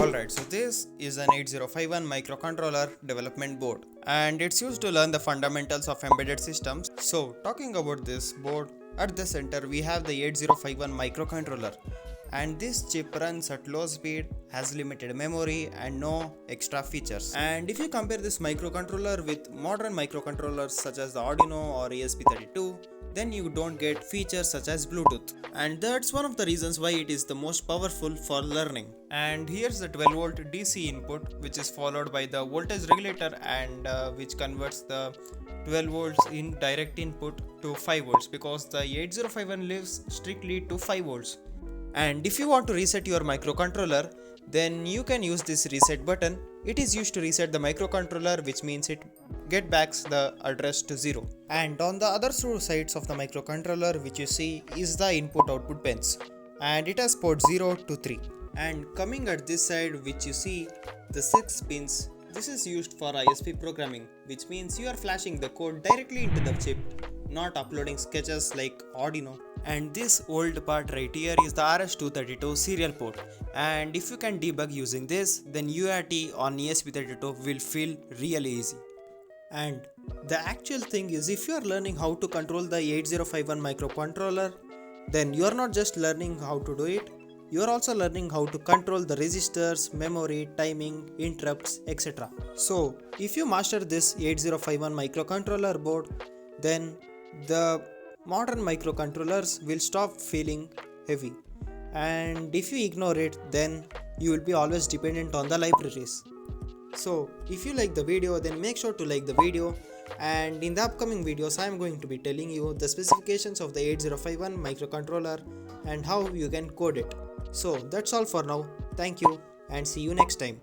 Alright, so this is an 8051 microcontroller development board and it's used to learn the fundamentals of embedded systems. So talking about this board, at the center we have the 8051 microcontroller, and this chip runs at low speed, has limited memory and no extra features. And if you compare this microcontroller with modern microcontrollers such as the Arduino or ESP32, then you don't get features such as Bluetooth, and that's one of the reasons why it is the most powerful for learning. And here's the 12 volt DC input, which is followed by the voltage regulator, and which converts the 12 volts in direct input to 5 volts, because the 8051 lives strictly to 5 volts. And if you want to reset your microcontroller, then you can use this reset button. It is used to reset the microcontroller, which means it get backs the address to 0. And on the other two sides of the microcontroller, which you see is the input output pins, and it has port 0 to 3. And coming at this side, which you see the 6 pins, this is used for ISP programming, which means you are flashing the code directly into the chip, not uploading sketches like Arduino. And this old part right here is the RS-232 serial port, and if you can debug using this, then UART on ESP32 will feel really easy. And the actual thing is, if you are learning how to control the 8051 microcontroller, then you are not just learning how to do it, you are also learning how to control the registers, memory, timing, interrupts, etc. So if you master this 8051 microcontroller board, then the modern microcontrollers will stop feeling heavy, and if you ignore it, then you will be always dependent on the libraries. So if you like the video, then make sure to like the video, and in the upcoming videos I am going to be telling you the specifications of the 8051 microcontroller and how you can code it. So that's all for now. Thank you and see you next time.